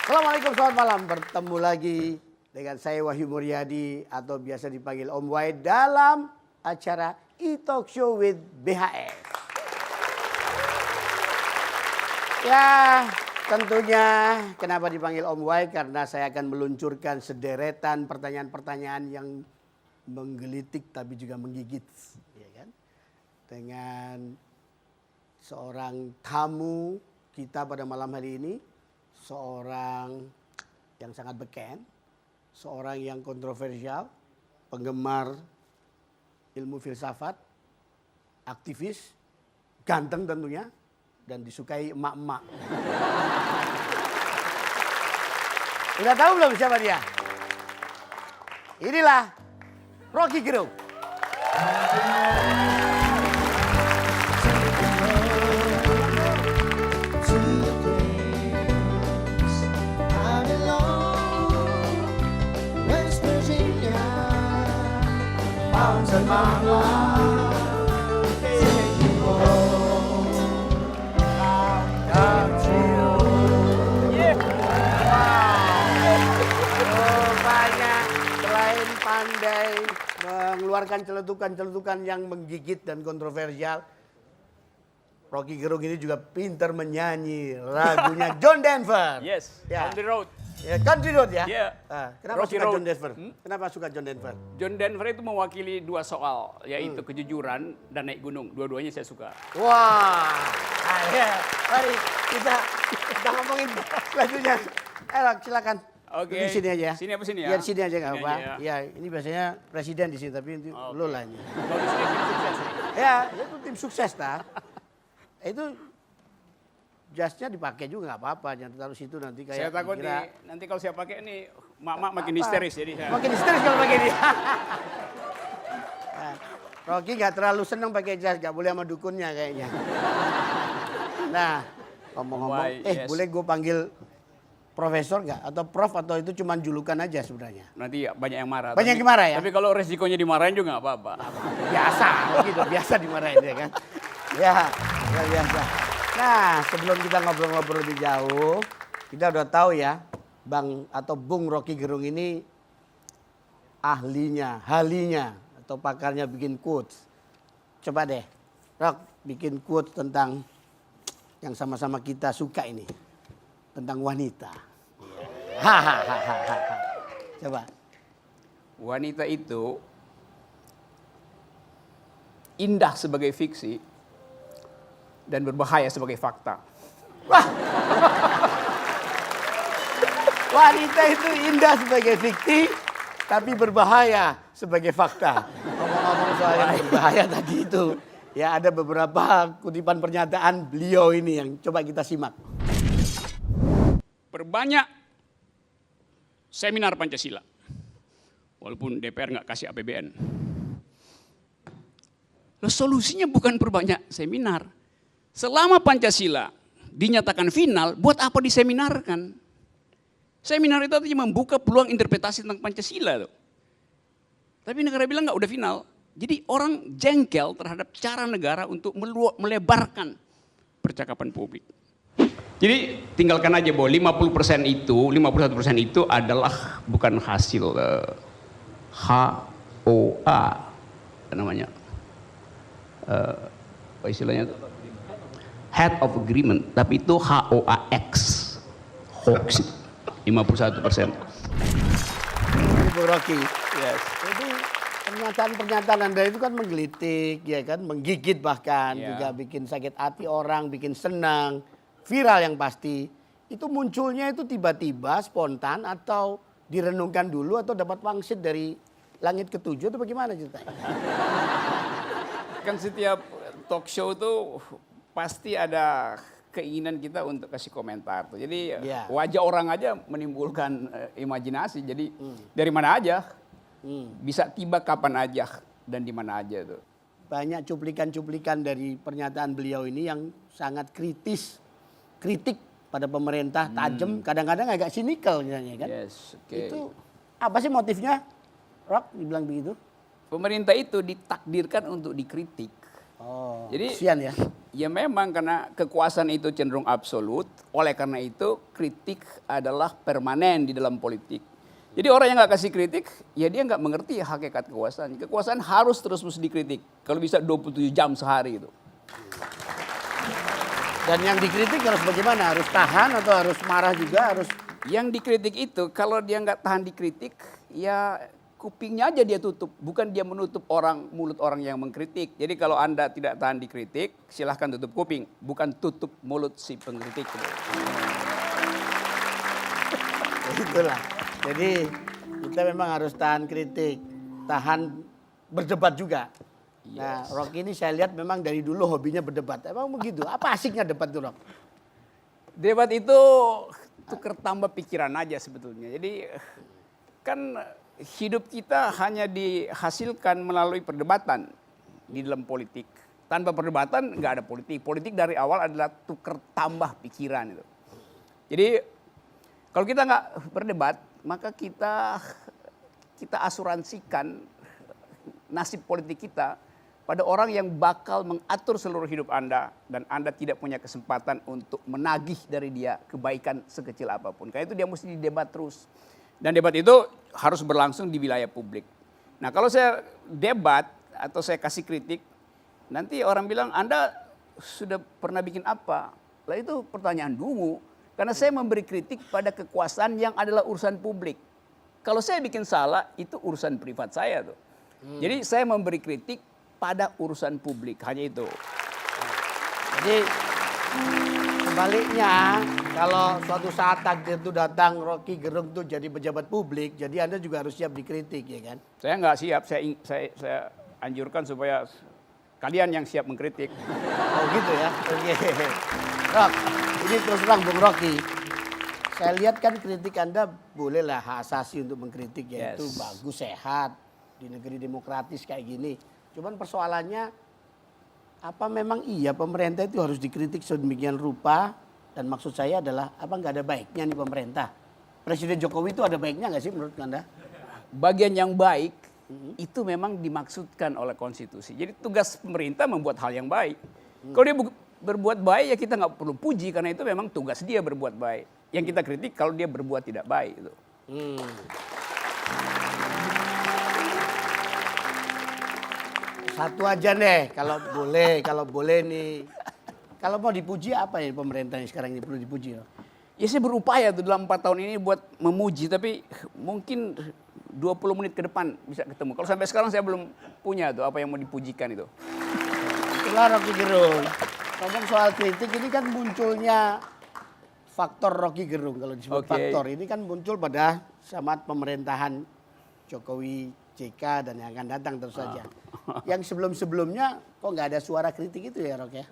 Assalamualaikum, selamat malam. Bertemu lagi dengan saya Wahyu Muryadi atau biasa dipanggil Om Wai dalam acara E-Talk Show with BHS. Ya, tentunya kenapa dipanggil Om Wai? Karena saya akan meluncurkan sederetan pertanyaan-pertanyaan yang menggelitik tapi juga menggigit, ya kan? Dengan seorang tamu kita pada malam hari ini, seorang yang sangat beken, seorang yang kontroversial, penggemar ilmu filsafat, aktivis, ganteng tentunya, dan disukai emak-emak. Udah tahu belum siapa dia? Inilah Rocky Gerung. Selain pandai mengeluarkan celetukan-celetukan yang menggigit dan kontroversial, Rocky Gerung ini juga pintar menyanyi lagunya John Denver. Yes, Ya. On the Road. Ya, Country Road ya? Iya. Kenapa Rocky suka Road. John Denver? Kenapa suka John Denver? John Denver itu mewakili dua soal, yaitu kejujuran dan naik gunung. Dua-duanya saya suka. Wah, ya. Mari kita ngomongin lagunya. Silakan. Oke. Di sini aja. Sini apa sini ya? Ya di sini aja nggak Sini apa. aja Ya ini biasanya presiden di sini tapi itu lo lah ini. Kalau di sini tim sukses. Ya itu tim sukses ta. Itu jasnya dipakai juga nggak apa-apa, jangan taruh situ nanti kayak. Saya takut dikira- nanti kalau saya pakai ini mak-mak makin Apa? histeris jadi saya. Makin histeris kalau pakai dia. Nah, Rocky nggak terlalu seneng pakai jas, nggak boleh sama dukunnya kayaknya. Nah, ngomong-ngomong, Why, yes. boleh gue panggil profesor nggak? Atau prof atau itu cuma julukan aja sebenarnya? Nanti banyak yang marah. Banyak yang marah ya? Tapi kalau resikonya dimarahin juga nggak apa-apa. Biasa, gitu, biasa dimarahin ya kan? Ya biasa. Nah, sebelum kita ngobrol-ngobrol lebih jauh, kita udah tahu ya, Bang atau Bung Rocky Gerung ini halinya atau pakarnya bikin quotes. Coba deh, Rock bikin quotes tentang yang sama-sama kita suka ini, tentang wanita. Hahaha. Coba. Wanita itu indah sebagai fiksi dan berbahaya sebagai fakta. Wah. Wanita itu indah sebagai fiksi, tapi berbahaya sebagai fakta. Ngomong-ngomong soal yang berbahaya tadi itu, ya ada beberapa kutipan pernyataan beliau ini yang coba kita simak. Perbanyak seminar Pancasila, walaupun DPR nggak kasih APBN. Loh, solusinya bukan perbanyak seminar. Selama Pancasila dinyatakan final, buat apa diseminarkan? Seminar itu artinya membuka peluang interpretasi tentang Pancasila tuh. Tapi negara bilang nggak udah final. Jadi orang jengkel terhadap cara negara untuk melebarkan percakapan publik. Jadi tinggalkan aja bahwa 51% itu adalah bukan hasil HOA namanya. Apa istilahnya itu? Head of Agreement, tapi itu HOAX, hoax, 51%. Ibu Rocky. Yes. Jadi pernyataan-pernyataan Anda itu kan menggelitik, ya kan, menggigit bahkan, Yeah. juga bikin sakit hati orang, bikin senang, viral yang pasti. Itu munculnya itu tiba-tiba, spontan, atau direnungkan dulu, atau dapat wangsit dari langit ketujuh, atau bagaimana ceritanya? Kan setiap talk show tuh pasti ada keinginan kita untuk kasih komentar tuh. Jadi Ya. wajah orang aja menimbulkan imajinasi. Jadi dari mana aja bisa tiba kapan aja dan di mana aja tuh. Banyak cuplikan-cuplikan dari pernyataan beliau ini yang sangat kritik pada pemerintah, tajam, kadang-kadang agak sinikal misalnya kan. Yes, oke. Itu apa sih motifnya? Rock dibilang begitu? Pemerintah itu ditakdirkan untuk dikritik. Oh, Jadi kesian ya. Ya memang karena kekuasaan itu cenderung absolut, oleh karena itu kritik adalah permanen di dalam politik. Jadi orang yang nggak kasih kritik, ya dia nggak mengerti hakikat kekuasaan. Kekuasaan harus terus-menerus dikritik. Kalau bisa 27 jam sehari itu. Dan yang dikritik harus bagaimana? Harus tahan atau harus marah juga? Harus Yang dikritik itu, kalau dia nggak tahan dikritik, ya kupingnya aja dia tutup. Bukan dia menutup mulut orang yang mengkritik. Jadi kalau Anda tidak tahan dikritik, silahkan tutup kuping. Bukan tutup mulut si pengkritik. itulah. Jadi kita memang harus tahan kritik, tahan berdebat juga. Nah, Rocky ini saya lihat memang dari dulu hobinya berdebat. Emang begitu? Apa asiknya debat tuh, Rock? Debat itu tukar tambah pikiran aja sebetulnya. Jadi kan hidup kita hanya dihasilkan melalui perdebatan di dalam politik. Tanpa perdebatan nggak ada politik. Politik dari awal adalah tukar tambah pikiran itu. Jadi kalau kita nggak berdebat, maka kita asuransikan nasib politik kita pada orang yang bakal mengatur seluruh hidup Anda dan Anda tidak punya kesempatan untuk menagih dari dia kebaikan sekecil apapun. Karena itu dia mesti didebat terus. Dan debat itu harus berlangsung di wilayah publik. Nah, kalau saya debat atau saya kasih kritik, nanti orang bilang, Anda sudah pernah bikin apa? Lah itu pertanyaan dungu. Karena saya memberi kritik pada kekuasaan yang adalah urusan publik. Kalau saya bikin salah, itu urusan privat saya tuh. Jadi saya memberi kritik pada urusan publik, hanya itu. Jadi sebaliknya, kalau suatu saat takdir itu datang, Rocky Gerung tuh jadi pejabat publik, jadi Anda juga harus siap dikritik, ya kan? Saya nggak siap, saya anjurkan supaya kalian yang siap mengkritik. Oh gitu ya, oke. Rock, ini terus terang Bung Rocky. Saya lihat kan kritik Anda bolehlah hak asasi untuk mengkritik, ya itu bagus, sehat di negeri demokratis kayak gini. Cuman persoalannya, apa memang iya pemerintah itu harus dikritik sedemikian rupa? Dan maksud saya adalah, apa nggak ada baiknya nih pemerintah? Presiden Jokowi itu ada baiknya nggak sih menurut Anda? Bagian yang baik itu memang dimaksudkan oleh konstitusi. Jadi tugas pemerintah membuat hal yang baik. Kalau dia berbuat baik ya kita nggak perlu puji karena itu memang tugas dia berbuat baik. Yang kita kritik kalau dia berbuat tidak baik itu. Satu aja deh, kalau boleh nih. Kalau mau dipuji apa ya pemerintah yang sekarang ini perlu dipuji? Ya saya berupaya tuh dalam 4 tahun ini buat memuji, tapi mungkin 20 menit ke depan bisa ketemu. Kalau sampai sekarang saya belum punya tuh apa yang mau dipujikan itu. Itulah Rocky Gerung. Ngomong soal kritik ini kan munculnya faktor Rocky Gerung. Kalau disebut faktor ini kan muncul pada saat pemerintahan Jokowi JK dan yang akan datang terus saja. Yang sebelum-sebelumnya kok nggak ada suara kritik itu ya Rock ya?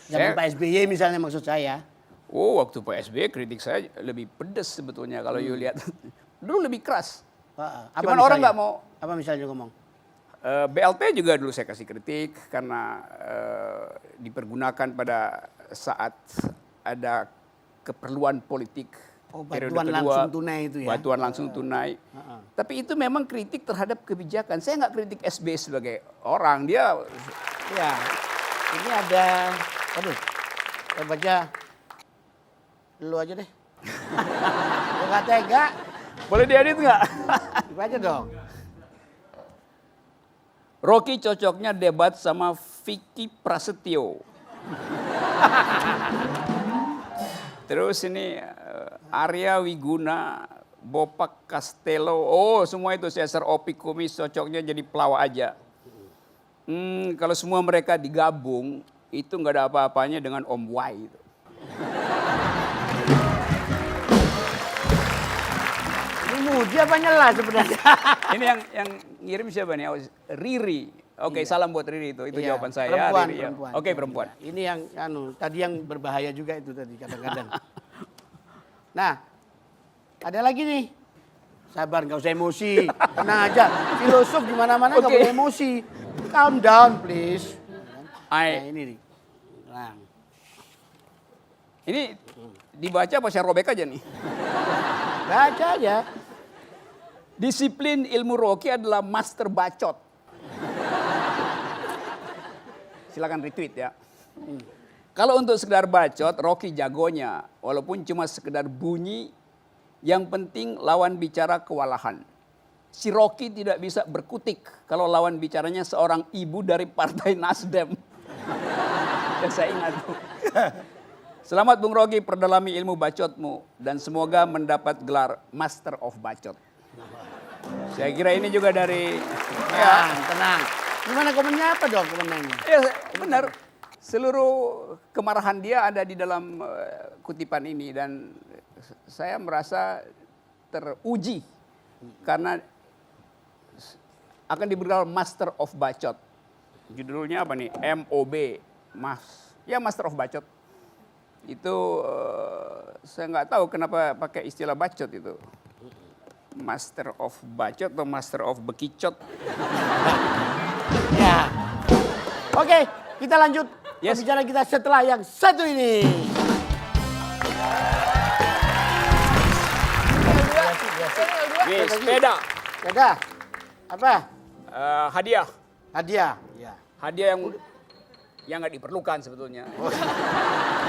Zaman Pak SBY misalnya maksud saya. Oh waktu Pak SBY kritik saya lebih pedas sebetulnya kalau you lihat. Dulu lebih keras. Cuman orang nggak mau. Apa misalnya ngomong? BLT juga dulu saya kasih kritik karena dipergunakan pada saat ada keperluan politik. Bantuan langsung tunai itu ya? Bantuan langsung tunai. Tapi itu memang kritik terhadap kebijakan. Saya nggak kritik SBY sebagai orang. Dia ya ini ada, aduh, saya baca dulu aja deh. Gue nggak tega. Boleh diedit nggak? Baca dong. Rocky cocoknya debat sama Vicky Prasetyo. Terus ini Arya Wiguna, Bopak Castello. Oh semua itu Cesar Opi Kumis cocoknya jadi pelawak aja. Kalau semua mereka digabung, itu nggak ada apa-apanya dengan Om Wai. Ini muji apa nyela sebenarnya? Ini yang ngirim siapa nih? Riri. Oke, salam buat Riri itu jawaban saya. Perempuan, Riri, perempuan. Oke, perempuan. Ini yang tadi yang berbahaya juga itu tadi kadang-kadang. Nah, ada lagi nih. Sabar, nggak usah emosi. Tenang aja. Filosof di mana-mana nggak boleh emosi. Calm down, please. Nah, ini nih. Nah. Ini dibaca apa saya robek aja nih? Baca aja. Disiplin ilmu Rocky adalah master bacot. Silakan retweet ya. Kalau untuk sekedar bacot, Rocky jagonya. Walaupun cuma sekedar bunyi, yang penting lawan bicara kewalahan. Si Rocky tidak bisa berkutik kalau lawan bicaranya seorang ibu dari Partai Nasdem. Yang saya ingat. Selamat Bung Rocky, perdalami ilmu bacotmu. Dan semoga mendapat gelar Master of Bacot. Saya kira ini juga dari... Tenang. Gimana komennya apa dong komennya? Ya benar, seluruh kemarahan dia ada di dalam kutipan ini. Dan saya merasa teruji. Karena akan diberi Master of Bacot. Judulnya apa nih? MOB. Master of Bacot. Itu saya nggak tahu kenapa pakai istilah bacot itu. Master of Bacot atau Master of Bekicot. Ya. Oke, kita lanjut Yes. pembicaraan kita setelah yang satu ini. Nih, sepeda. Ada apa? Hadiah. Hadiah. Ya. Hadiah yang nggak diperlukan sebetulnya.